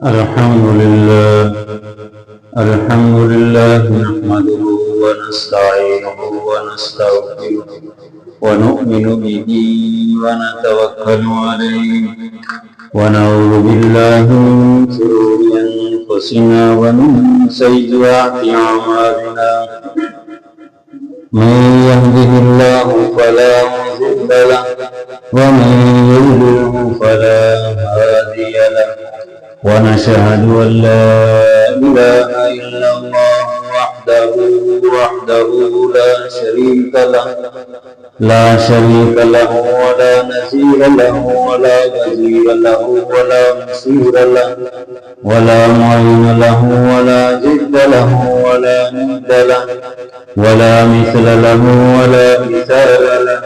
الحمد لله نحمده ونستعينه ونستغفره ونؤمن به ونتوكل عليه ونعوذ بالله من شرور أنفسنا ومن سيئات أعمالنا من يهده الله فلا مضل له ومن يضلله فلا هادي له ونشهد أن لا إله إلا الله وحده لا شريك له ولا نظير له ولا وزير له ولا نصير له ولا معين له ولا جد له ولا ند له ولا مثل له ولا مثال له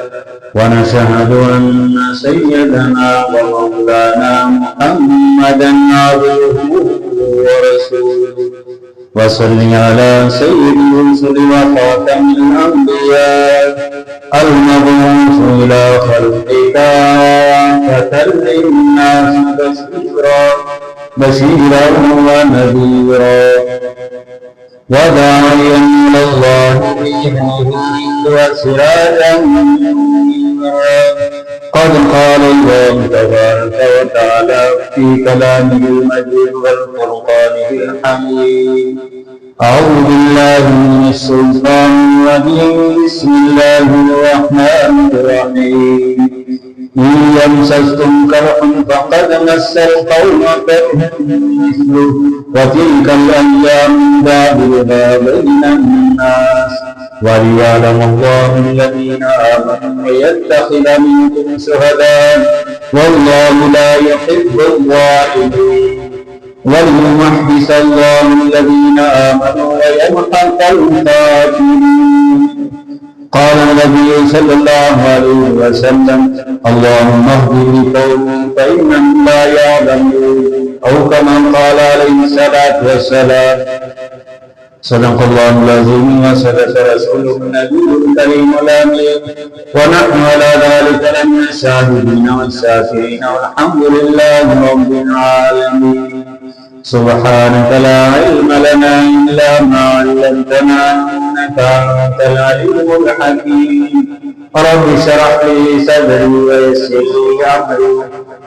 ونشهد أن سيدنا ومولانا محمدا عبده ورسوله وصل على سيد الرسل وخاتم الأنبياء المبعوث إلى خلقك كافة للناس بشيرا ونذيرا وداعيا إلى الله بإذنه وسراجا منيرا قد قال الله تبارك وتعالى في كلامه المجيد والفرقانه الحميد أعوذ بالله من الشيطان الرجيم بسم الله الرحمن الرحيم إن يمسسكم قرح فقد مس القوم قرح مثله وتلك الأيام نداولها بين الناس وليعلم الله الذين آمنوا ويتخذ منكم شهداء والله لا يحب الظالمين وليمحص الله الذين آمنوا ويمحق الكافرين قال النبي صلى الله عليه وسلم اللهم اهدني قومي فإنهم لا يعلمون أو كما قال عليه الصلاة والسلام صدق الله العظيم وصدق رسوله النبي الكريم الأمين ونحن على ذلك لمن الشاهدين والشاكرين والحمد لله رب العالمين سبحانك لا علم لنا إلا ما علمتنا إنك أنت العليم الحكيم رب اشرح لي صدري ويسر لي أمري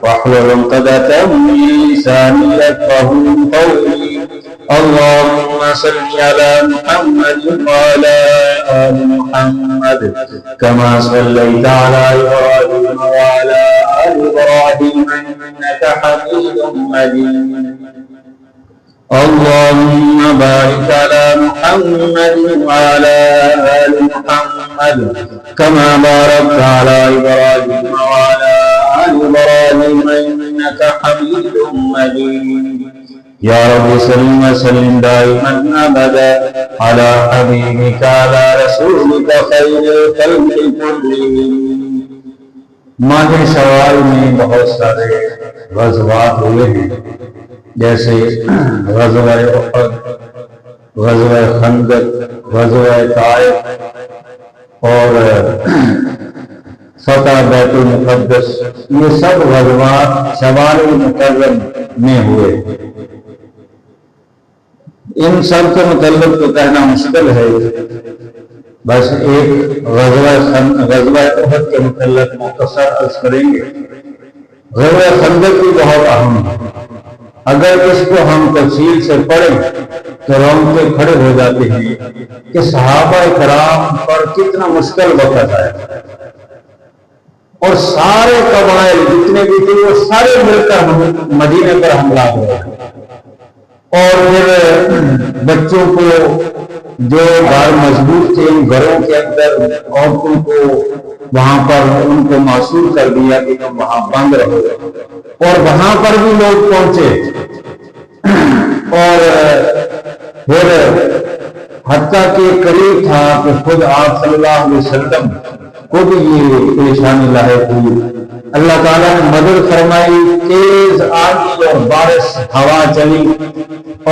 واحلل عقدة من لساني يفقهوا قولي اللهم صل على محمد وعلى آل محمد كما صليت على إبراهيم وعلى آل إبراهيم إنك حميد مجيد اللهم بارك على محمد وعلى آل محمد كما باركت على إبراهيم وعلى آل إبراهيم إنك حميد مجيد يا رب صل وسلم دائما أبدا على حبيبك على رسولك خير الخلق كلهم ماہ شوال میں بہت سارے غزوات ہوئے ہیں جیسے غزوہ احد غزوہ خندق غزوہ طائف اور فتح بیت المقدس یہ سب غزوات شوال المکرم میں ہوئے ان سب کے متعلق تو کہنا مشکل ہے بس ایک غزوہ احد کے متعلق مختصر عرض کریں گے غزوہ خندق بھی بہت اہم ہے اگر اس کو ہم تفصیل سے پڑھیں تو رونقیں کھڑے ہو جاتے ہیں کہ صحابہ کرام پر کتنا مشکل وقت آیا اور سارے قبائل جتنے بھی تھے وہ سارے مل کر مدینے پر حملہ ہوئے اور پھر بچوں کو جو گھر مضبوط تھے ان گھروں کے اندر عورتوں کو وہاں پر ان کو معصور کر دیا کہ تم وہاں بند رہو اور وہاں پر بھی لوگ پہنچے اور پھر حتیٰ کہ قریب تھا کہ خود آپ صلی اللہ علیہ وسلم کو بھی یہ پریشانی لاحق ہوئی اللہ تعالیٰ نے مدد فرمائی تیز آندھی اور بارش ہوا چلی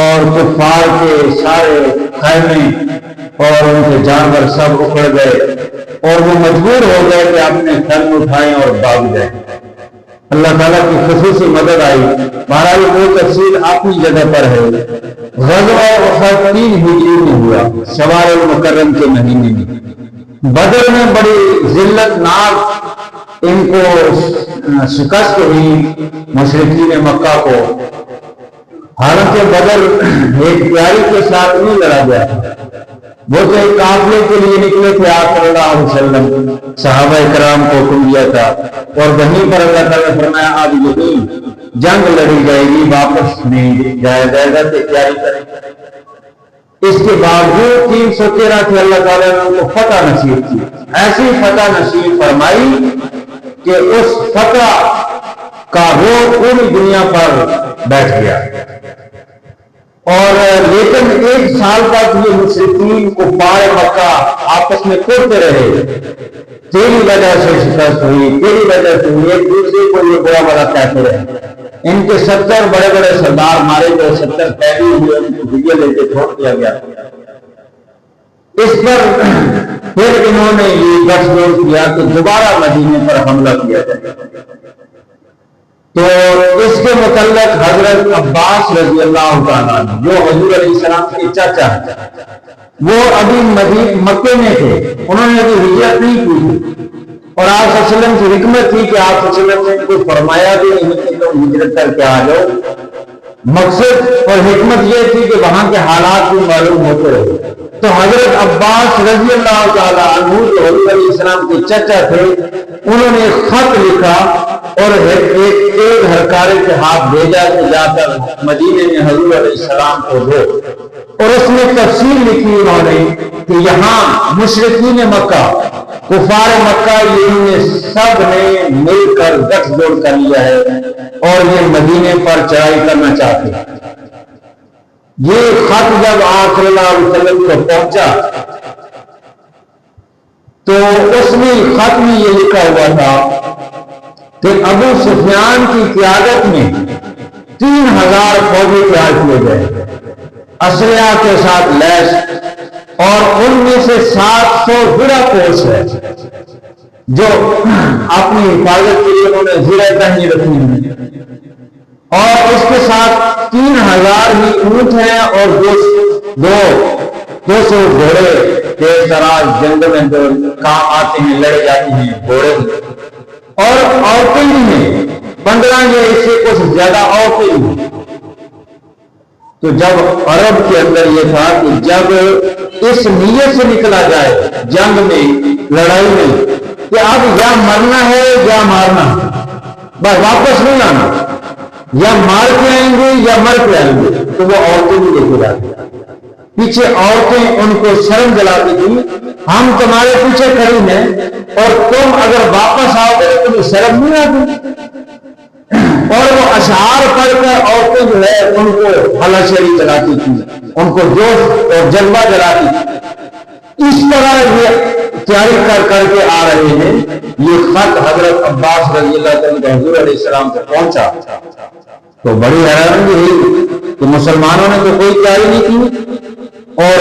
اور کفار کے سارے خیمے اور ان کے جانور سب اکھڑ گئے اور وہ مجبور ہو گئے کہ اپنے خیمے اٹھائیں اور بھاگ جائیں اللہ تعالیٰ کی خصوصی مدد آئی. بہرحال وہ تفصیل اپنی جگہ پر ہے. غزوہ احد 3 ہجری میں ہوا، شوال المکرم کے مہینے میں. بدر میں بڑی ذلت ناک ان کو شکست ہوئی مشرکین مکہ کو. حالانکہ بدر ایک تیاری کے ساتھ نہیں لڑا گیا، وہ تو ایک قافلے کے لیے نکلے تھے. آپ صلی اللہ علیہ وسلم صحابہ کرام کو حکم دیا تھا، اور وہیں پر اللہ تعالیٰ نے فرمایا اب یہی جنگ لڑی جائے گی، واپس نہیں جایا جائے گا، تیاری کریں. اس کے باوجود 313 کے اللہ تعالیٰ نے ان کو فتح نصیب کی. ایسی فتح نصیب فرمائی کہ اس فتح کا روح پوری دنیا پر بیٹھ گیا. اور لیکن 1 سال تک یہ مشرکین کفار مکہ آپس میں کوڑتے رہے. تیری وجہ سے شکست ہوئی، تیری وجہ سے ہوئی، ایک دوسرے کو یہ برا بڑا کہتے رہے. ان کے 70 بڑے بڑے سردار مارے گئے، 70 قیدی ہوئے، ان کو فدیہ لے کے چھوڑ دیا گیا. اس پر پھر انہوں نے یہ گٹھ جوڑ کیا کہ دوبارہ مدینے پر حملہ کیا جائے. تو اس کے متعلق حضرت عباس رضی اللہ تعالیٰ جو حضور علیہ السلام کے چاچا ہیں، وہ ابھی مکے میں تھے، انہوں نے ابھی ہجرت نہیں کی. اور آپ صلی اللہ علیہ وسلم کی حکمت تھی کہ آپ صلی اللہ علیہ وسلم نے کوئی فرمایا بھی نہیں کہ تم ہجرت کر کے آ جاؤ. مقصد اور حکمت یہ تھی کہ وہاں کے حالات بھی معلوم ہوتے رہے. تو حضرت عباس رضی اللہ تعالیٰ عنہ جو حضور علیہ السلام کے چچا تھے، انہوں نے ایک خط لکھا اور ایک ہرکارے کے ہاتھ بھیجا کہ جا کر مدینے میں حضور علیہ السلام کو دو. اور اس میں تفصیل لکھی انہوں نے کہ یہاں مشرکین مکہ، کفار مکہ، یہ سب نے مل کر گٹھ جوڑ کر لیا ہے اور یہ مدینے پر چڑھائی کرنا چاہتے ہیں. یہ خط جب آپ صلی اللہ علیہ وسلم کو پہنچا تو اس میں خط میں یہ لکھا ہوا تھا کہ ابو سفیان کی قیادت میں 3000 فوجی تیار کیے گئے، اسلحہ کے ساتھ لیس، اور ان میں سے 700 زرہ پوش ہے جو اپنی حفاظت کے لیے انہوں نے زرہ پہنی رکھی ہیں. اور اس کے ساتھ 3000 ہی اونٹ ہیں اور 200 گھوڑے تیز تراز جنگ میں جو کام آتے ہیں، لڑے جاتے ہیں گھوڑے. اور عورتیں بھی ہیں 15 یا اس سے کچھ زیادہ عورتیں بھی ہیں. تو جب عرب کے اندر یہ تھا کہ جب اس نیت سے نکلا جائے جنگ میں، لڑائی میں، کہ اب یا مرنا ہے یا مارنا، بس واپس نہیں آنا، یا مار کے آئیں گے یا مر کے آئیں گے. تو وہ عورتیں بھی لے کے جاتی، پیچھے عورتیں ان کو شرم دلاتی تھی، ہم تمہارے پیچھے کھڑی ہیں اور تم اگر واپس آؤ گے تو تمہیں شرم نہیں آتی. اور وہ اشعار پڑھ کر عورتیں جو ہے ان کو حلا شری دلاتی تھی، ان کو جوش اور جذبہ دلاتی تھی. اس طرح یہ تیاری کر کے آ رہے ہیں. یہ خط حضرت عباس رضی اللہ تعالیٰ حضور علیہ السلام سے پہنچا تو بڑی حیرانی ہوئی کہ مسلمانوں نے تو کوئی تیاری نہیں کی اور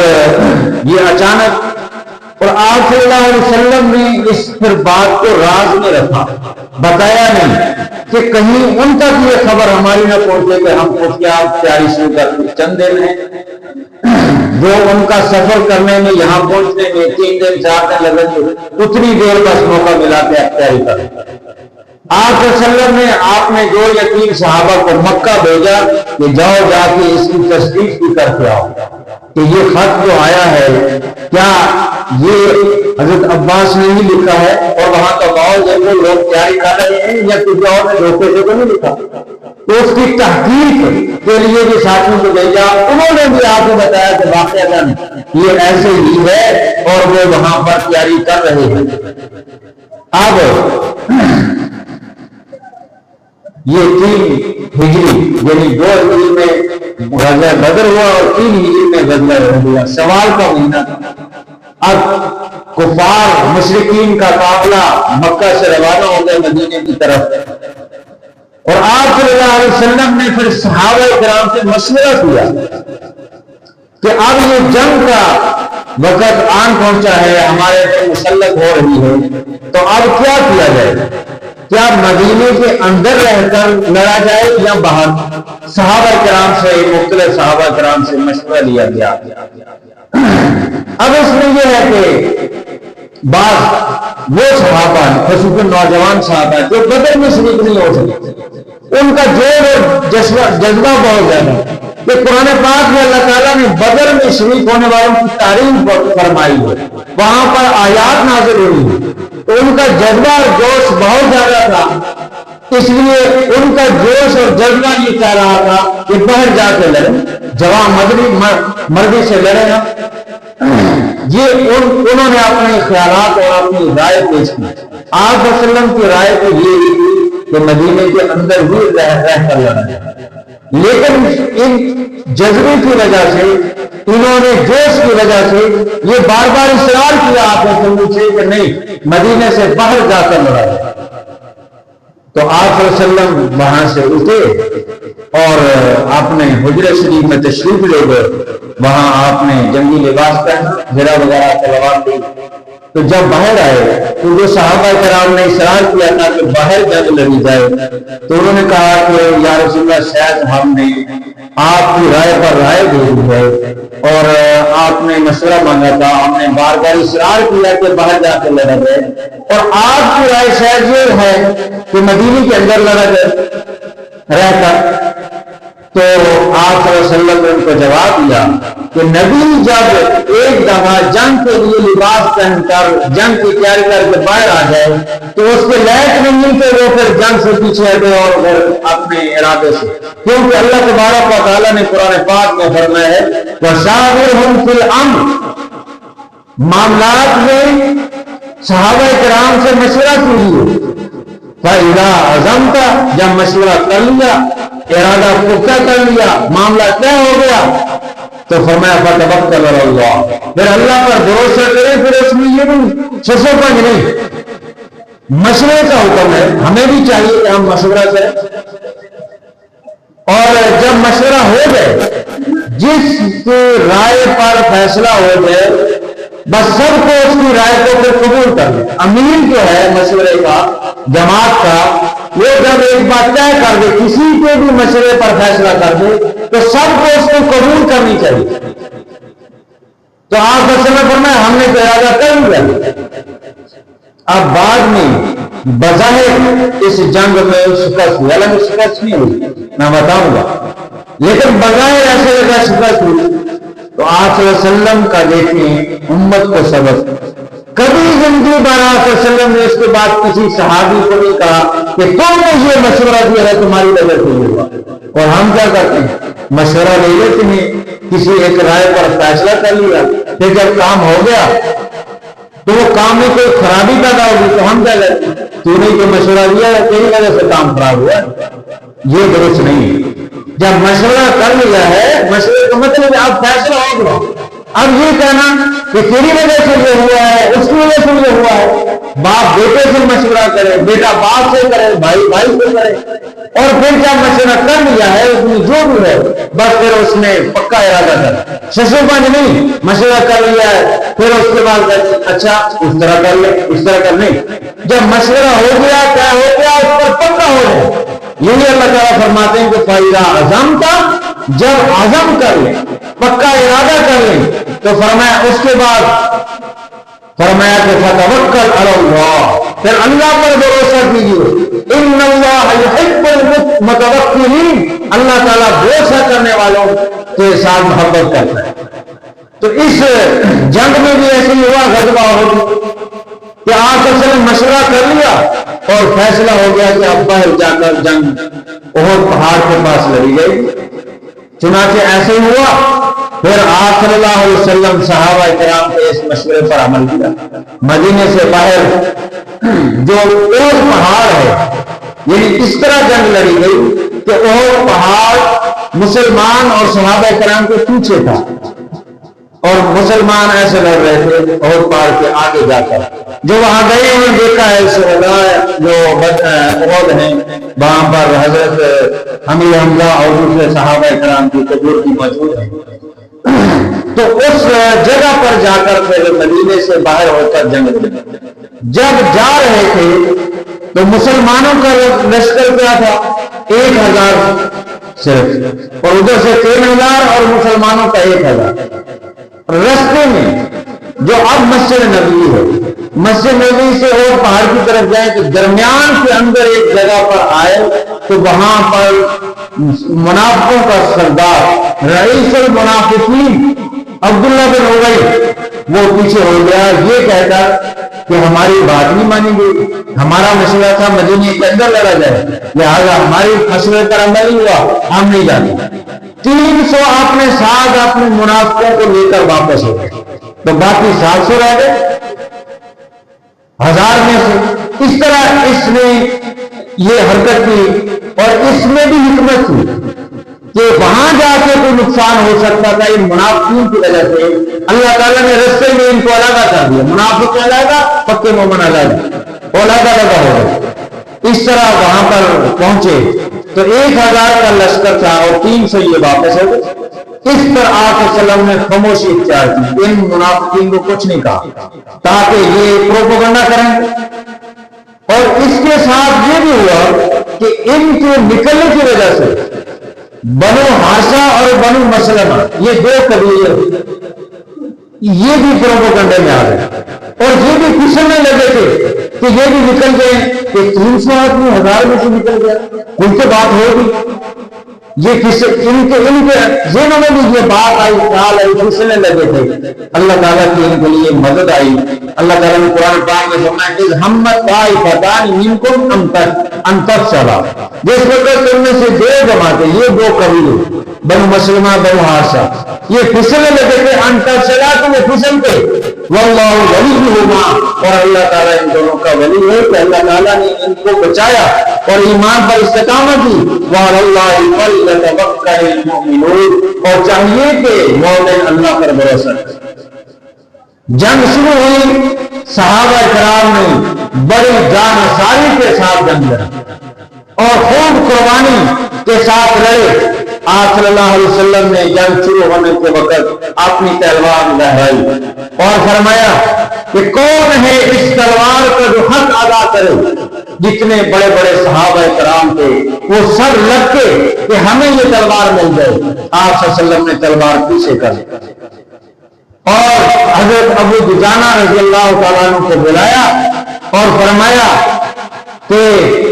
یہ اچانک. اور آپ صلی اللہ علیہ وسلم نے اس پھر بات کو راز میں رکھا، بتایا نہیں کہ کہیں ان تک یہ خبر ہماری نہ پہنچے کہ ہم خود کیا تیاری شروع کرتے. چند دن ہیں جو ان کا سفر کرنے میں، یہاں پہنچنے میں 3 دن 4 دن لگے گے، اتنی دیر بس موقع ملا کے تیاری کر. آپ صلی اللہ علیہ وسلم نے آپ نے 2 یا 3 صحابہ کو مکہ بھیجا کہ جاؤ جا کے اس کی تصدیق بھی کر کے آؤ کہ یہ خط جو آیا ہے کیا یہ حضرت عباس نے ہی لکھا ہے، اور وہاں کا ماحول دیکھو لوگ تیاری کر رہے ہیں یا کسی اور نے دھوکے سے تو نہیں لکھا. تو اس کی تحقیق کے لیے بھی ساتھیوں کو بھیجا. انہوں نے بھی آپ کو بتایا کہ واقعہ یہ ایسے ہی ہے اور وہ وہاں پر تیاری کر رہے ہیں. اب یہ 3 ہجری یعنی 2 ہجری میں غزوہ بدر ہوا اور 3 ہجری میں غزوہ احد ہوا. سوال کا مہینہ تھا. اب کفار مشرکین کا قافلہ مکہ سے روانہ ہو گئے مدینے کی طرف، اور آپ صلی اللہ علیہ وسلم نے پھر صحابہ کرام سے مشورہ کیا کہ اب یہ جنگ کا وقت آن پہنچا ہے، ہمارے پر مسلط ہو رہی ہے، تو اب کیا کیا جائے. کیا مدینے کے اندر رہ کر لڑا جائے یا باہر؟ صحابہ کرام سے، مختلف صحابہ کرام سے مشورہ لیا گیا۔ اب اس میں یہ ہے کہ بعض وہ صحابہ خصوصاً نوجوان صحابہ جو بدر میں شریک نہیں ہو سکتے، ان کا جوش اور جذبہ بہت زیادہ کہ قرآن پاک میں اللہ تعالیٰ نے بدر میں شریک ہونے والوں کی تعریف فرمائی ہے، وہاں پر آیات نازل ہوئی ہے، تو ان کا جذبہ اور جوش بہت زیادہ تھا، اس لیے ان کا جوش اور جذبہ یہ چاہ رہا تھا کہ باہر جا کے لڑے، جوان مردی سے لڑے نا۔ یہ انہوں نے اپنے خیالات اور اپنی رائے پیش کی۔ آپ صلی اللہ علیہ وسلم کی رائے تو یہ تھی کہ مدینے کے اندر بھی رہ کر لڑا، لیکن ان جذبے کی وجہ سے، انہوں نے جوش کی وجہ سے یہ بار بار اصرار کیا آپ نے سے کہ نہیں، مدینے سے باہر جا کر لڑا۔ تو آپ صلی اللہ علیہ وسلم وہاں سے اٹھے اور اپنے حجرہ شریف میں تشریف لے گئے۔ وہاں آپ نے جنگی لباس پہنا، گھیرا وغیرہ تلوار دی۔ تو جب باہر آئے تو جو صحابہ کرام نے اصرار کیا تھا کہ باہر جنگ لڑی جائے، تو انہوں نے کہا کہ یا رسول اللہ، شاید ہم نے آپ کی رائے پر رائے دے دی ہے اور آپ نے مشورہ مانگا تھا، ہم نے بار بار اصرار کیا کہ باہر جا کے لڑا جائے، اور آپ کی رائے شاید یہ ہے کہ مدینے کے اندر لڑا جائے رہ کر۔ تو آپ صلی اللہ علیہ وسلم نے ان کو جواب دیا کہ نبی جب ایک دفعہ جنگ کے لیے لباس پہن کر جنگ کی تیاری کر کے باہر آ جائے تو اس کے لائق نہیں کہ وہ پھر جنگ سے پیچھے ہٹے اور پھر اپنے ارادے سے، کیونکہ اللہ تبارک و تعالیٰ نے قرآن پاک میں فرمایا ہے وَشَاوِرْهُمْ فِي الْأَمْرِ، معاملات میں صحابہ کرام سے مشورہ کیجیے۔ فَإِذَا عَزَمْتَ، جب مشورہ کر لیا، ارادہ پختہ کر لیا، معاملہ طے ہو گیا، تو فرمایا فَتَوَکَّلْ عَلَى اللَّهِ، پھر اللہ پر بھروسہ کرے۔ پھر اس میں یہ نہیں چھسو پنج نہیں، مشورے کا حکم ہے، ہمیں بھی چاہیے کہ ہم مشورہ کریں، اور جب مشورہ ہو جائے، جس کی رائے پر فیصلہ ہو جائے، بس سب کو اس کی رائے کو پھر قبول کر لیں۔ امین جو ہے مشورے کا، جماعت کا، وہ جب ایک بات طے کر دے، کسی کے بھی مشورے پر فیصلہ کر دے، تو سب کو اس کو قبول کرنی چاہیے۔ تو آپ نے فرمایا ہم نے تو ارادہ کر لیا۔ اب بعد میں بظاہر اس جنگ میں شکست ہوئی، حالانکہ شکست نہیں ہوئی، میں بتاؤں گا، لیکن بظاہر ایسے جگہ شکست ہوئی۔ تو آپ صلی اللہ علیہ وسلم کا دیکھیں امت کو سبق، کبھی زندگی بار آپ صلی اللہ علیہ وسلم نے اس کے بعد کسی صحابی کو نہیں کہا کہ تم نے یہ مشورہ دیا ہے تمہاری وجہ سے یہ ہوا۔ اور ہم کیا کرتے ہیں، مشورہ لے لیتے ہیں، کسی ایک رائے پر فیصلہ کر لیا، پھر جب کام ہو گیا تو وہ کام میں کوئی خرابی پیدا ہوگی تو ہم کیا کرتے ہیں، تو نے جو مشورہ دیا ہے تیری وجہ سے کام خراب ہوا، یہ درست نہیں ہے۔ جب مشورہ کر لیا ہے، مشورے کا مطلب ہے اب فیصلہ ہو گیا، اب یہ کہنا کہ تیری وجہ سے یہ ہوا ہے، اس کی وجہ سے یہ ہوا ہے، باپ بیٹے سے مشورہ کرے، بیٹا باپ سے کرے، بھائی بھائی سے کرے، اور پھر جب مشورہ کر لیا ہے اس میں جو بھی ہے بس پھر اس نے پکا ارادہ کر، ششو پنج نہیں، مشورہ کر لیا ہے پھر اس کے بعد اچھا اس طرح کر لے، اس طرح کر لیں۔ جب مشورہ ہو گیا، کیا ہو گیا، اس پر پکا ہو جائے۔ یہی اللہ تعالیٰ فرماتے ہیں کہ فَإِذَا عَزَمْتَ، جب عزم کر لیں، پکا ارادہ کر لیں، تو فرمایا اس کے بعد فرمایا کہ فَتَوَکَّلْ عَلَى اللَّهِ، پھر اللہ پر بھروسہ کیجیے۔ إِنَّ اللَّهَ يُحِبُّ الْمُتَوَکِّلِينَ، اللہ تعالیٰ بھروسہ کرنے والوں کے ساتھ محبت کرتا ہے۔ تو اس جنگ میں بھی ایسے ہی ہوا، غزوہ ہو کہ آپ نے مشورہ کر لیا اور فیصلہ ہو گیا کہ اب باہر جا کر جنگ احد پہاڑ کے پاس لڑی گئی۔ چنانچہ ایسے ہی ہوا، پھر آپ صلی اللہ علیہ وسلم صحابہ کرام کے اس مشورے پر عمل کیا۔ مدینے سے باہر جو احد پہاڑ ہے، یعنی اس طرح جنگ لڑی گئی کہ احد پہاڑ مسلمان اور صحابہ کرام کے پیچھے تھا، اور مسلمان ایسے لڑ رہے تھے احد پہاڑ کے آگے جا کر۔ جو وہاں گئے انہوں نے دیکھا ہے شہداء جو احد ہیں، وہاں پر حضرت امیر حمزہ اور دوسرے صحابہ کرام کی قبور کی موجود ہے۔ تو اس جگہ پر جا کر پھر مدینے سے باہر ہو کر جنگ، جب جا رہے تھے تو مسلمانوں کا لشکر کیا تھا؟ 1000 صرف، اور ادھر سے 3000 اور مسلمانوں کا 1000۔ رستے میں جو اب مسجد نبوی ہے، مسجد نبوی سے اور پہاڑ کی طرف جائیں تو درمیان کے اندر ایک جگہ پر آئے تو وہاں پر منافقوں کا سردار رئیس المنافقین عبداللہ بن ابی وہ پیچھے ہو گیا، یہ کہتا کہ ہماری بات نہیں مانی گئی، ہمارا مسئلہ تھا مدینے کے اندر لڑا جائے، لہٰذا ہماری مسئلے پر عمل نہیں ہوا، ہم نہیں جاتے۔ 300 اپنے ساتھ اپنے منافقوں کو لے کر واپس ہو گئے، تو باقی 700 رہ گئے 1000 میں سے۔ اس طرح اس نے یہ حرکت کی، اور اس میں بھی حکمت تھی کہ وہاں جا کے کوئی نقصان ہو سکتا تھا ان منافقین کی وجہ سے، اللہ تعالیٰ نے رستے میں ان کو علیحدہ کر دیا، منافق علیحدہ، پکے مومن علیحدہ، علیحدہ ہو گئے۔ اس طرح وہاں پر پہنچے تو 1000 کا لشکر تھا اور 300 یہ واپس ہو گئے۔ اس پر آقا صلی اللہ علیہ وسلم نے خاموشی اختیار کی، ان منافقین کو کچھ نہیں کہا تاکہ یہ پروپیگنڈا کریں۔ اور اس کے ساتھ یہ بھی ہوا کہ ان کے نکلنے کی وجہ سے بنو ہاشا اور بنو مسلمہ یہ 2 قبیلے یہ بھی پروپیگنڈے میں آ گئے، اور یہ بھی پھسلنے لگے تھے کہ یہ بھی نکل گئے کہ 300 آدمی 1000 میں سے نکل گیا، ان سے بات ہوگی۔ یہ ان کے ذہنوں میں بھی یہ بات آئی، خیال آئی، پھسلنے لگے تھے۔ اللہ تعالیٰ کی ان کے لیے مدد آئی۔ اللہ تعالیٰ نے قرآن پاک میں فرمایا کہ ہمت طائفتان منکم ان تفشلا، جس وقت تم میں سے 2 جماعتیں، یہ 2 قبیلے بنو مسلمہ بنو ہاشا یہ پھسلنے لگے تھے، ان تفشلا تو یہ پھسلتے، واللہ ولیہما، اور اللہ تعالیٰ ان دونوں کا ولی ہے کہ اللہ تعالیٰ نے ان کو بچایا اور ایمان پر استقامت دی۔ وعلی اللہ فلیتوکل المؤمنون، اور چاہیے کہ مومن اللہ پر بھروسہ کریں۔ جنگ شروع ہوئی، صحابہ کرام نے بڑی جانساری کے ساتھ جنگ لڑی اور خوب قربانی کے ساتھ لڑے۔ آپ صلی اللہ علیہ وسلم نے جنگ شروع ہونے کے وقت اپنی تلوار لہرائی اور فرمایا کہ کون ہے اس تلوار کا جو حق ادا کرے؟ جتنے بڑے بڑے صحابہ کرام تھے وہ سب لگ کے کہ ہمیں یہ تلوار مل جائے۔ آپ صلی اللہ علیہ وسلم نے تلوار پیچھے کر اور حضرت ابو دجانہ رضی اللہ تعالیٰ عنہ کو بلایا اور فرمایا کہ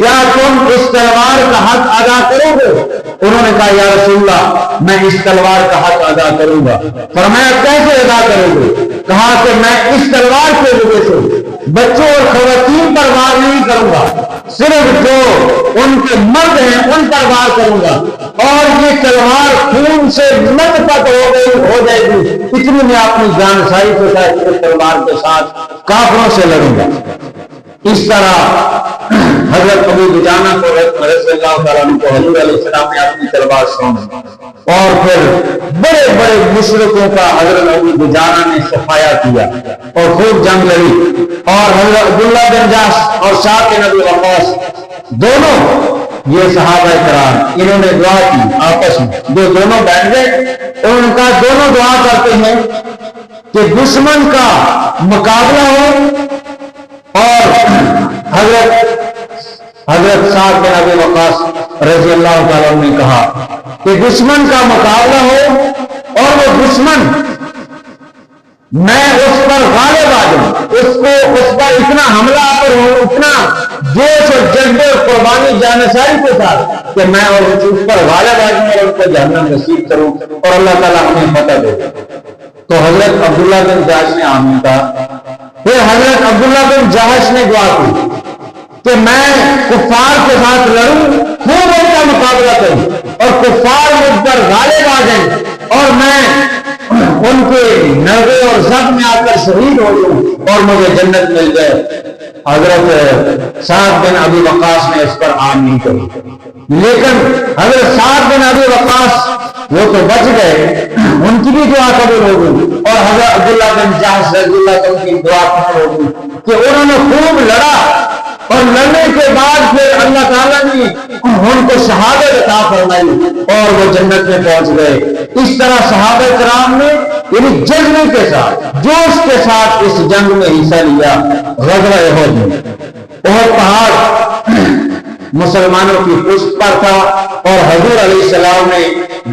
کیا تم اس تلوار کا حق ادا کرو گے؟ انہوں نے کہا یا رسول اللہ میں اس تلوار کا حق ادا کروں گا۔ فرمایا کیسے ادا کرو گے؟ کہا کہ میں اس تلوار کے وجہ سے بچوں اور خواتین پر وار نہیں کروں گا، صرف جو ان کے مرد ہیں ان پر وار کروں گا، اور یہ تلوار خون سے لت پت ہو جائے گی، اتنی میں اپنی جانسائی کے ساتھ اس تلوار کے ساتھ کافروں سے لڑوں گا۔ اس طرح حضرت ابو دجانہ کو رضی اللہ تعالیٰ عنہ کو حضور علیہ السلام نے اپنی تلوار سونپی، اور پھر بڑے بڑے مشرکوں کا حضرت ابو دجانہ نے صفایا کیا اور خوب جنگ لڑی، اور حضرت عبداللہ بن جحش اور سعد بن ابی وقاص دونوں یہ صحابہ کرام انہوں نے دعا کی آپس میں، جو دونوں بیٹھ گئے ان کا دونوں دعا کرتے ہیں کہ دشمن کا مقابلہ ہو، اور حضرت سعد بن ابی وقاص رضی اللہ تعالیٰ عنہ نے کہا کہ دشمن کا مقابلہ ہو اور وہ دشمن میں اس پر غالب آ جاؤں، اس پر اتنا حملہ پر ہوں، اتنا جوش اور جذبے اور قربانی جانساری کے ساتھ کہ میں اس پر غالب آ جاؤں اور ان کو جہنم نصیب کروں اور اللہ تعالیٰ ہمیں فتح دے۔ تو حضرت عبداللہ بن جحش نے آمین کہا۔ پھر حضرت عبداللہ بن جحش نے دعا کی کہ میں کفار کے ساتھ لڑوں، خوب ان کا مقابلہ کروں اور کفار مجھ پر غالب آ جائیں اور میں ان کے نرغے اور زخم میں آ کر شہید ہو جاؤں اور مجھے جنت مل جائے۔ حضرت سعد بن ابی وقاص نے اس پر آمین کہی، لیکن حضرت سعد بن ابی وقاص وہ تو بچ گئے، ان کی بھی دعا قبول ہو گئی، اور حضرت عبداللہ بن جحش رضی اللہ عنہ کی دعا قبول ہو گئی کہ انہوں نے خوب لڑا، اور لڑنے کے بعد پھر اللہ تعالیٰ نے ان کو شہادت عطا فرمائی اور وہ جنت میں پہنچ گئے۔ اس طرح صحابہ کرام نے یعنی جذبے کے ساتھ جوش کے ساتھ اس جنگ میں حصہ لیا۔ غزوہ احد میں احد پہاڑ مسلمانوں کی پشت پر تھا، اور حضور علیہ السلام نے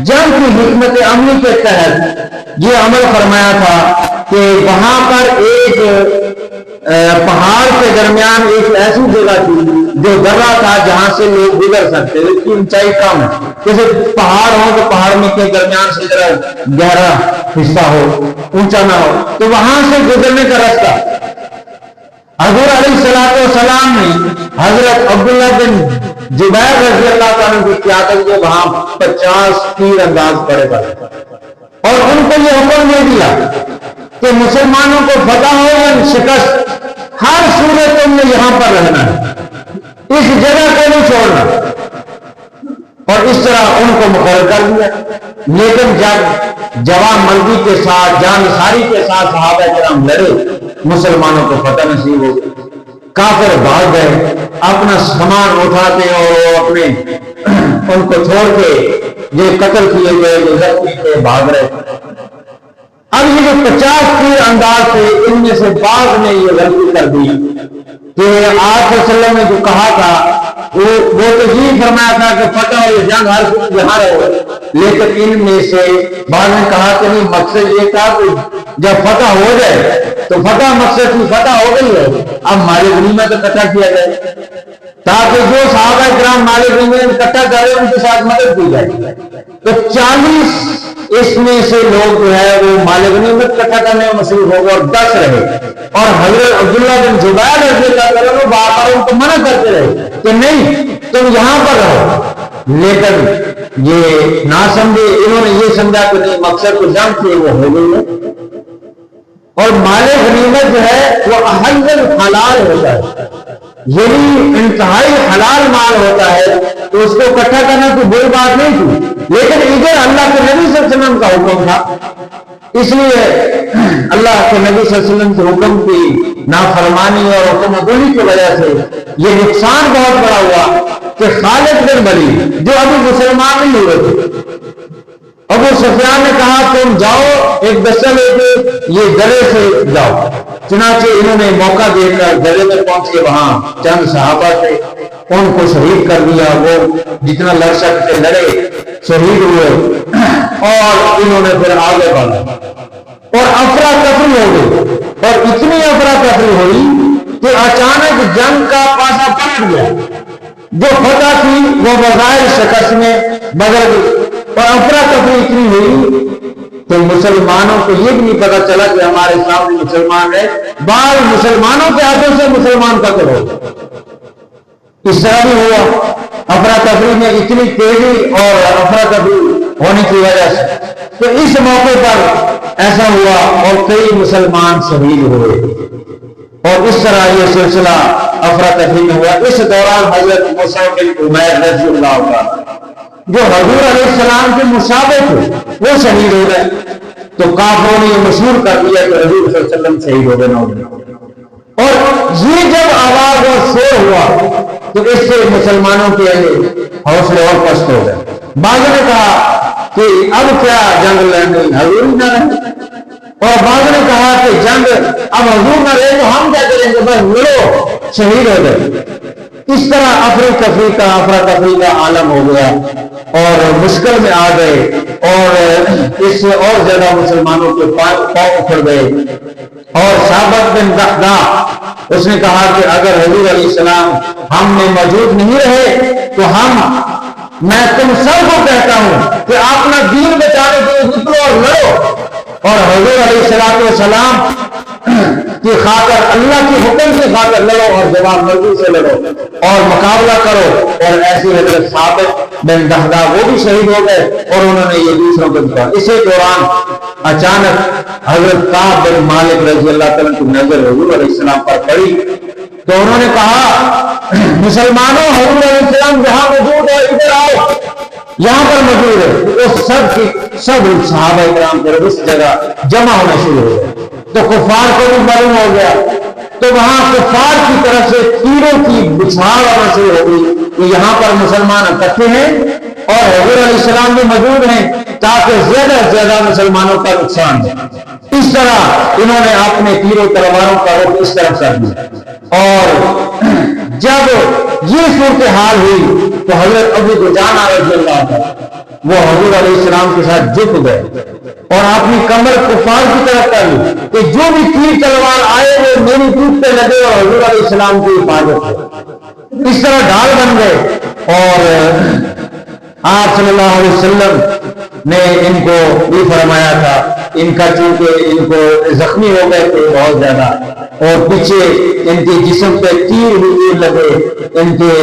جنگ کی حکمت عملی کے تحت یہ عمل فرمایا تھا کہ وہاں پر ایک پہاڑ کے درمیان ایک ایسی جگہ تھی جو درہ تھا جہاں سے لوگ گزر سکتے، اس کی اونچائی کم ہے، جیسے پہاڑ ہو تو پہاڑ میں کے درمیان سے ذرا گہرا حصہ ہو، اونچا نہ ہو، تو وہاں سے گزرنے کا راستہ حضور علیہ السلام نے حضرت عبداللہ بن جبیر رضی اللہ عنہ کی قیادت میں وہاں 50 تیر انداز پڑے پڑے، اور ان کو یہ حکم دے دیا کہ مسلمانوں کو فتح ہو یا شکست، ہر صورت میں یہاں پر رہنا ہے، اس جگہ کو نہیں چھوڑنا، اور اس طرح ان کو مقرر کر دیا۔ لیکن جب جوان مردی کے ساتھ، جان ساری کے ساتھ صحابہ کرام لڑے، مسلمانوں کو فتح نصیب ہو گئی، کافر بھاگ گئے، اپنا سامان اٹھاتے اور اپنے ان کو چھوڑ کے جو قتل کیے گئے، جو زخمی تھے، بھاگ رہے۔ اب یہ جو 50 تیر انداز تھے، ان میں سے بعض نے یہ غلطی کر دی کہ آپ صلی اللہ علیہ وسلم نے جو کہا تھا وہ تو یہ فرمایا تھا کہ فتح اور جنگ ہر کچھ یہاں رہو، لیکن ان میں سے بعض نے کہا کہ نہیں، مقصد یہ تھا کہ جب فتح ہو جائے تو فتح مقصد کی فتح ہو گئی ہے، اب مال غنیمت اکٹھا کیا جائے تاکہ جو صحابہ کرام مال غنیمت اکٹھا کرے ان کے ساتھ مدد کی جائے۔ تو 40 اس میں سے لوگ جو ہے وہ مال غنیمت اکٹھا کرنے میں مصروف ہو گئے اور 10 رہے، اور حضرت عبداللہ بن جبیر رضی اللہ عنہ بار ان کو منع کرتے رہے کہ نہیں، تم یہاں پر رہو، لیکن یہ نہ سمجھے، انہوں نے یہ سمجھا کہ نہیں، مقصد تو جنگ تھی وہ ہو گئی ہے، اور مال غنیمت جو ہے وہ احل حلال ہوتا ہے، یعنی انتہائی حلال مال ہوتا ہے، تو اس کو اکٹھا کرنا کوئی بری بات نہیں تھی، لیکن ادھر اللہ کے نبی صلی اللہ علیہ وسلم کا حکم تھا، اس لیے اللہ کے نبی صلی اللہ علیہ وسلم کے حکم کی نافرمانی اور حکم عدولی کی وجہ سے یہ نقصان بہت بڑا ہوا کہ خالد بن ولید جو ابھی مسلمان نہیں ہوئے تھے، ابو سفیان نے کہا تم جاؤ ایک دستہ لے کے یہ درے سے جاؤ، چنانچہ انہوں نے موقع دے کر درے میں پہنچے، وہاں چند صحابہ تھے، ان کو شہید کر دیا، وہ جتنا لڑ سکتے لڑے، شہید ہوئے، اور انہوں نے پھر آگے بڑھا اور افراتفری ہو گئی، اور اتنی افراتفری ہوئی کہ اچانک جنگ کا پاسا پلٹ گیا، جو فتح تھی وہ بظاہر شکست میں بدل گئی، اور افراتفری اتنی ہوئی کہ مسلمانوں کو یہ بھی نہیں پتا چلا کہ ہمارے سامنے مسلمان ہے، بعض مسلمانوں کے ہاتھوں سے مسلمان قتل ہو گئے۔ اس طرح بھی ہوا، افراتفری میں اتنی تیزی اور افراتفری ہونے کی وجہ سے، تو اس موقع پر ایسا ہوا اور کئی مسلمان شہید ہوئے، اور اس طرح یہ سلسلہ افراتفری میں ہوا۔ اس دوران حضرت مصعب بن عمیر رضی اللہ عنہ جو حضور علیہ السلام کے مشابہ تھے وہ شہید ہو گئے، تو کافروں نے یہ مشہور کر دیا کہ حضور صلی اللہ علیہ وسلم شہید ہو گئے، اور یہ جب آواز اور شور ہوا تو اس سے مسلمانوں کے حوصلے اور پست ہو گئے۔ بعض نے کہا کہ اب کیا جنگ لڑنی، حضور ہی نہ رہے، اور بعض نے کہا کہ جنگ اب حضور نہ رہے تو ہم کیا کریں گے، بس لڑو، شہید ہو گئے۔ اس طرح افراتفری کا عالم ہو گیا اور مشکل میں آ گئے، اور اس سے اور زیادہ مسلمانوں کے پاؤں اکھڑ گئے، اور ثابت بن دحداح اس نے کہا کہ اگر حضور علیہ السلام ہم میں موجود نہیں رہے تو میں تم سب کو کہتا ہوں کہ اپنا دین بچانے کے لیے نکلو اور لڑو، اور حضور علیہ السلام کی خاطر، اللہ کے حکم کی خاطر لڑو، اور جوان مردی سے لڑو اور مقابلہ کرو۔ اور ایسی حضرت ثابت بن دحداح وہ بھی شہید ہو گئے، اور انہوں نے یہ دوسروں کو دکھا۔ اسی دوران اچانک حضرت کعب بن مالک رضی اللہ تعالیٰ کی نظر حضور علیہ السلام پر پڑی، تو انہوں نے کہا مسلمانوں، حضور علیہ السلام جہاں موجود ہے ادھر آؤ، یہاں پر موجود ہے۔ وہ سب صحابہ کرام پھر اس جگہ جمع ہونا شروع ہو گئے، تو کفار کو بھی معلوم ہو گیا، تو وہاں کفار کی طرف سے تیروں کی بچھاڑ ہونا شروع ہو گئی کہ یہاں پر مسلمان اکٹھے ہیں اور حضور علیہ السلام بھی موجود ہیں، تاکہ زیادہ سے زیادہ مسلمانوں کا نقصان ہو۔ اس طرح انہوں نے اپنے تیروں تلواروں کا رخ اس طرف کر دیا، اور جب یہ صورتحال ہوئی تو حضرت ابو دجانہ رضی اللہ عنہ وہ حضور علیہ السلام کے ساتھ جھک گئے اور اپنی کمر کفار کی طرف کر لی کہ جو بھی تیر تلوار آئے وہ میری پیٹھ پہ لگے اور حضور علیہ السلام کی حفاظت ہو۔ اس طرح ڈھال بن گئے، اور آپ صلی اللہ علیہ وسلم نے ان کو بھی فرمایا تھا، ان کا چونکہ ان کو زخمی ہو گئے تھے بہت زیادہ، اور پیچھے ان کے جسم پہ تیر بھی تیر لگے، ان کے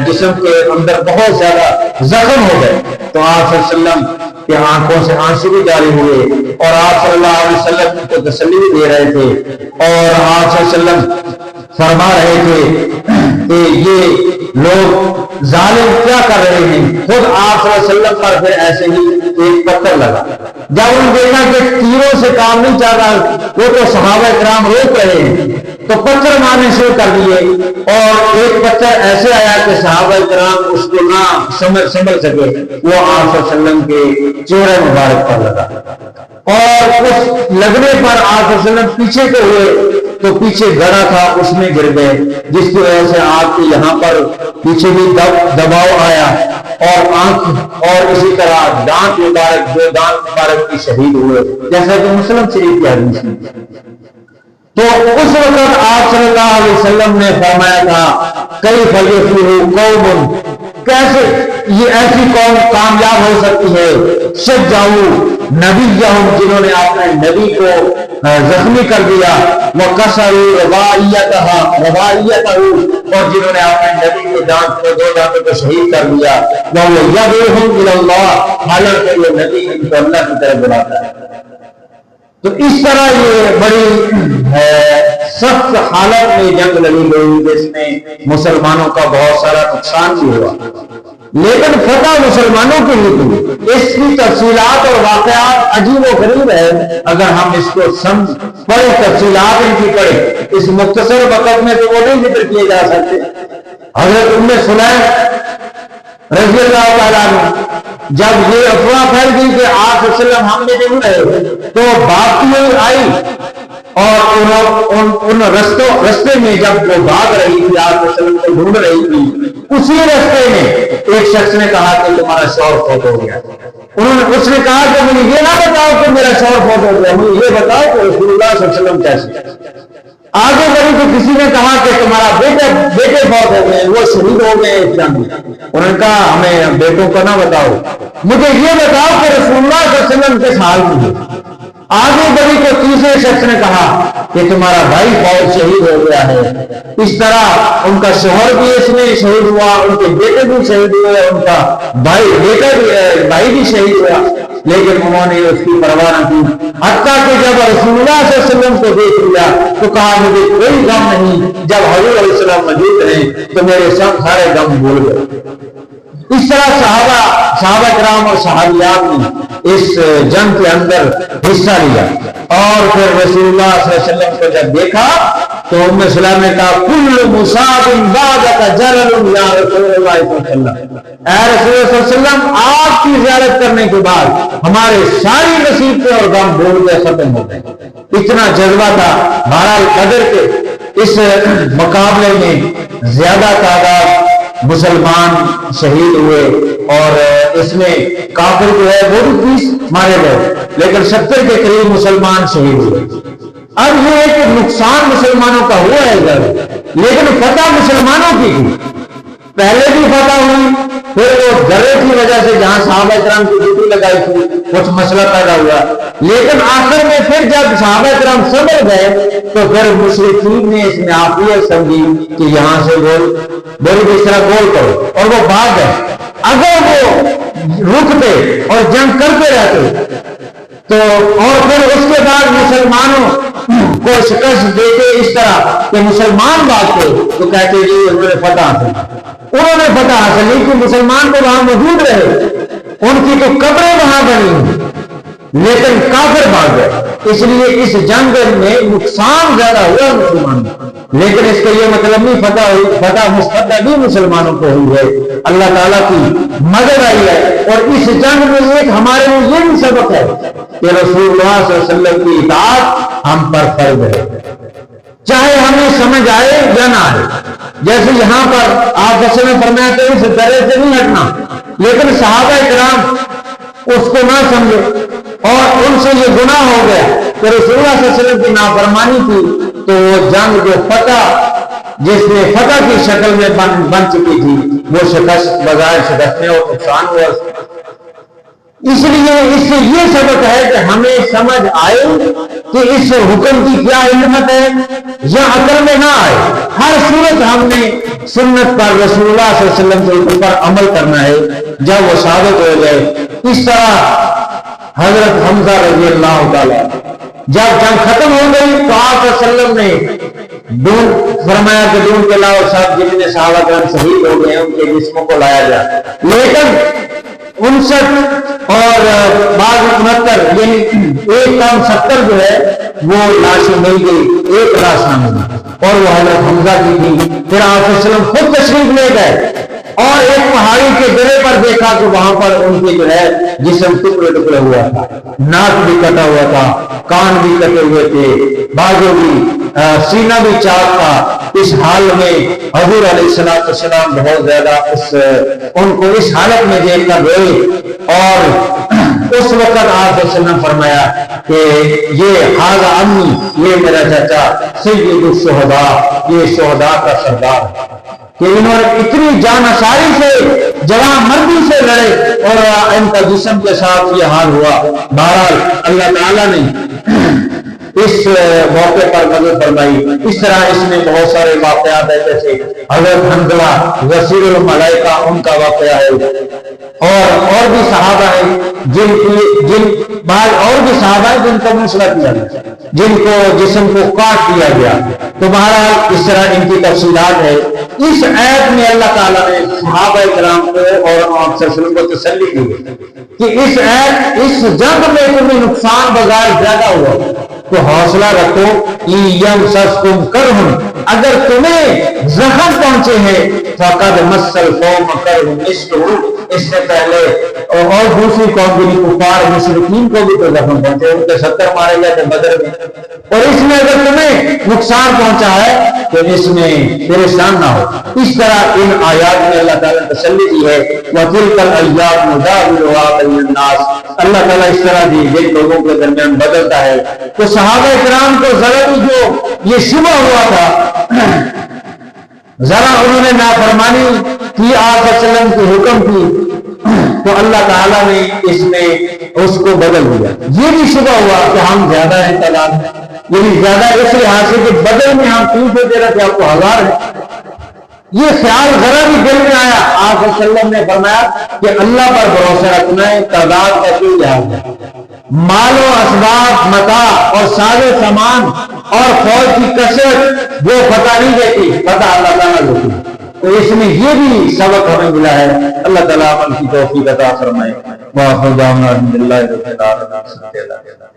جسم کے اندر بہت زیادہ زخم ہو گئے، تو آپ صلی اللہ علیہ وسلم کے آنکھوں سے آنسو بھی جاری ہوئے، اور آپ صلی اللہ علیہ وسلم ان کو تسلی بھی دے رہے تھے، اور آپ صلی اللہ علیہ وسلم فرما رہے تھے کہ یہ لوگ ظالم کیا کر رہے ہیں۔ خود آپ صلی اللہ علیہ وسلم پر پھر ایسے ہی ایک پتھر لگا، جب انہوں نے دیکھا کہ تیروں سے کام نہیں چل رہا، وہ تو صحابہ کرام روک رہے ہیں، تو پتھر مارنے شروع کر دیے، اور ایک پتھر ایسے آیا کہ صحابہ کرام اس کو نہ سمجھ سکے، وہ آپ صلی اللہ علیہ وسلم کے چہرے مبارک پر لگا، اور اس لگنے پر آپ صلی اللہ علیہ وسلم پیچھے کو ہوئے تو پیچھے گڑا تھا اس میں گر گئے، جس کی وجہ سے آپ کے یہاں پر پیچھے بھی دباؤ آیا، اور آنکھ اور اسی طرح دانت مبارک، جو دانت مبارک کی شہید ہوئے، جیسا کہ مسلم شریف کی حدیث میں۔ تو اس وقت آپ صلی اللہ علیہ وسلم نے فرمایا تھا کیف یفلح قوم، کیسے یہ ایسی قوم کامیاب ہو سکتی ہے، شجعوا نبیہم، جنہوں نے اپنے نبی کو زخمی کر دیا، وکسروا رباعیتہ، اور جنہوں نے اپنے نبی کے دانت کو، دو دانتوں کو شہید کر دیا، وہو یدعوہم الی اللہ، حالانکہ وہ نبی ان کو اللہ کی طرف بلاتا ہے۔ تو اس طرح یہ بڑی سخت حالت میں جنگ لڑی گئی، جس میں مسلمانوں کا بہت سارا نقصان بھی ہوا، لیکن فتح مسلمانوں کے لیے ہوئی۔ اس کی تفصیلات اور واقعات عجیب و غریب ہے، اگر ہم اس کو پڑھے، تفصیلات ان کی پڑھے، اس مختصر وقت میں تو وہ نہیں ذکر کیے جا سکتے۔ حضرت ام سلیم رضی اللہ تعالیٰ عنہ جب یہ افواہ پھیل گئی کہ آپ صلی اللہ علیہ وسلم ہم میں نہیں رہے، تو بھاگتی ہوئی آئی، اور ان رستے میں جب وہ بھاگ رہی تھی، آپ صلی اللہ علیہ وسلم کو ڈھونڈ رہی تھی، اسی رستے میں ایک شخص نے کہا کہ تمہارا شوہر فوت ہو گیا۔ اس نے کہا کہ مجھے یہ نہ بتاؤ کہ میرا شوہر فوت ہو گیا، مجھے یہ بتاؤ کہ رسول اللہ صلی اللہ علیہ وسلم کیسے۔ آگے بڑھی تو کسی نے کہا کہ تمہارا بیٹے فوت ہو گئے، وہ شہید ہو گئے اسلام میں۔ انہوں نے کہا ہمیں بیٹوں کو نہ بتاؤ، مجھے یہ بتاؤ کہ رسول اللہ صلی اللہ علیہ وسلم کس حال میں ہے۔ آگے بڑھی تو تیسرے شخص نے کہا کہ تمہارا بھائی فوت شہید ہو گیا ہے۔ اس طرح ان کا شوہر بھی اس میں شہید ہوا، ان کے بیٹے بھی شہید ہوئے، ان کا بھائی بھی شہید ہوا، لیکن انہوں نے اس کی پرواہ نہ کی، حتیٰ کہ جب رسول اللہ صلی اللہ علیہ وسلم کو دیکھ لیا تو کہا مجھے کوئی غم نہیں، جب حضور علیہ السلام موجود رہے تو میرے سب سارے غم بھول گئے۔ اس طرح صحابہ کرام اور صحابیات نے اس جنگ کے اندر حصہ لیا، اور پھر رسول اللہ صلی اللہ علیہ وسلم کو جب دیکھا تو ام سلیم نے کہا کل مصاب بعدک جلل یا رسول اللہ صلی اللہ علیہ وسلم، اے رسول اللہ صلی اللہ علیہ وسلم آپ کی زیارت کرنے کے بعد ہمارے ساری نصیبیں اور غم بھول گئے، ختم ہو گئے۔ اتنا جذبہ تھا۔ بہرحال بدر کے اس مقابلے میں زیادہ تعداد مسلمان شہید ہوئے، اور اس میں کافر جو ہے وہ بھی 30 مارے گئے، لیکن 70 کے قریب مسلمان شہید ہوئے۔ اب یہ ایک نقصان مسلمانوں کا ہوا ہے ادھر، لیکن فتح مسلمانوں کی ہوئی۔ پہلے بھی فتح ہوئی، پھر وہ درے کی وجہ سے جہاں صحابہ کرام کی ڈیوٹی لگائی تھی کچھ مسئلہ پیدا ہوا، لیکن آخر میں پھر جب صحابہ کرام سمجھ گئے تو پھر مشرکین نے اس میں عافیت سمجھی کہ یہاں سے بولی اس طرح گول کرو، اور وہ بھاگ گئے۔ اگر وہ رکتے اور جنگ کرتے رہتے تو، اور پھر اس کے بعد مسلمانوں کو شکست دیتے اس طرح کہ مسلمان بھاگتے تو کہتے جی انہوں نے فتح حاصل، انہوں نے فتح حاصل کی، مسلمان تو وہاں موجود رہے، ان کی تو قبریں وہاں بنی، لیکن کافر بھاگ گئے، اس لیے اس جنگ میں نقصان زیادہ ہوا مسلمانوں، لیکن اس کا یہ مطلب نہیں فتح مستقبل بھی مسلمانوں کو ہوئی ہے، اللہ تعالیٰ کی مدد آئی ہے۔ اور اس جنگ میں ایک ہمارے لیے یہ بھی سبق ہے کہ رسول اللہ صلی اللہ علیہ وسلم کی اطاعت ہم پر فرض ہے، چاہے ہمیں سمجھ آئے یا نہ آئے۔ جیسے یہاں پر آپ وسلم نے فرمایا کہ اس درے سے نہیں ہٹنا، لیکن صحابہ کرام اس کو نہ سمجھے اور ان سے یہ گناہ ہو گیا کہ رسول اللہ صلی اللہ علیہ وسلم کی نافرمانی کی، تو وہ جنگ جو فتح جس میں فتح کی شکل میں بن چکی تھی وہ شکست بغیر شکست میں اور نقصان ہوا۔ اس لیے اس سے یہ سبق ہے کہ ہمیں سمجھ آئے کہ اس حکم کی کیا علمت ہے یا عقل میں نہ آئے، ہر صورت ہم نے سنت پر رسول اللہ صلی اللہ علیہ وسلم کے اوپر عمل کرنا ہے جب وہ ثابت ہو جائے۔ اس طرح حضرت حمزہ رضی اللہ تعالیٰ جب جنگ ختم ہو گئی تو آپ صلی اللہ علیہ وسلم نے فرمایا کہ ڈھونڈ کے لاؤ سب جتنے صحابہ کرام شہید ہو گئے ہیں ان کے جسموں کو لایا جائے، لیکن 59 اور بعض 69 یعنی ایک کام 70 جو ہے وہ لاشیں مل گئی، ایک لاش نہ ملی اور وہ حضرت حمزہ کی تھی۔ پھر آپ صلی اللہ علیہ وسلم خود تشریف لے گئے اور ایک پہاڑی کے درے پر دیکھا کہ وہاں پر ان کے جو ہے جسم ٹکڑے ٹکڑے ہوا تھا، ناک بھی کٹا ہوا تھا، کان بھی کٹے ہوئے تھے، بازو بھی، سینہ بھی چاک تھا۔ اس حال میں حضور علیہ السلام بہت زیادہ ان کو اس حالت میں دیکھ کر روئے اور اس وقت آپ نے فرمایا کہ یہ حاضر امی، یہ میرا چچا سید الشہداء، یہ شہداء کا سردار کہ انہوں نے اتنی جانشاری سے جوان مردی سے لڑے اور ان کا جسم کے ساتھ یہ حال ہوا۔ بہرحال اللہ تعالیٰ نے اس موقع پر مدد فرمائی۔ اس طرح اس میں بہت سارے واقعات ہیں، جیسے حضرت حنظلہ غسیل الملائکہ ان کا واقعہ ہے، اور بھی صحابہ ہیں بعض اور بھی صحابہ ہیں جن کو مسئلہ کیا گیا، جن کو جسم کو کاٹ دیا گیا۔ تو بہرحال اس طرح ان کی تفصیلات ہے۔ اس آیت میں اللہ تعالیٰ نے صحابہ کرام کو اور آپ صلی اللہ علیہ وسلم کو تسلی دی کہ اس جنگ میں تمہیں نقصان بغیر زیادہ ہوا تو حوصلہ رکھو، یمسسکم کرہ، اگر تمہیں زخم پہنچے ہیں فقد مس القوم کرہ مثلہ، اس سے پہلے اور دوسری قوم کے کفار مشرکین کو بھی تو زخم پہنچے، ان کے 70 مارے گئے تھے بدر میں، اور اس میں اگر تمہیں نقصان پہنچا ہے تو اس میں پریشان نہ ہو۔ اس طرح ان آیات میں اللہ تعالیٰ نے تسلی دی ہے، وَتِلْكَ الْأَيَّامُ نُدَاوِلُهَا بَيْنَ النَّاسِ، اللہ تعالیٰ اس طرح جن لوگوں کے درمیان بدلتا ہے۔ تو صحابہ کرام کو ذرا بھی جو یہ شبہ ہوا تھا، ذرا انہوں نے نافرمانی کی آپ صلی اللہ علیہ وسلم کی حکم کی تو اللہ تعالیٰ نے اس میں اس کو بدل دیا۔ یہ بھی شبہ ہوا کہ ہم زیادہ ہیں تعداد میں، یعنی زیادہ اس لحاظ سے کہ بدل میں ہم 300 دے رہے تھے، آپ کو 1000 ہے۔ یہ خیال ذرا بھی دل میں آیا، آپ صلی اللہ علیہ وسلم نے فرمایا کہ اللہ پر بھروسہ رکھنا ہے، تعداد کا کوئی لحاظ ہے، مال و اسباب، متاع اور ساز و سامان اور فوج کی کثرت وہ فتح نہیں دیتی، فتح اللہ تعالیٰ دیتی۔ تو اس میں یہ بھی سبق ہمیں ملا ہے۔ اللہ تعالیٰ عمل کی توفیق عطا فرمائے۔ وآخر دعوانا الحمدللہ رب العالمین۔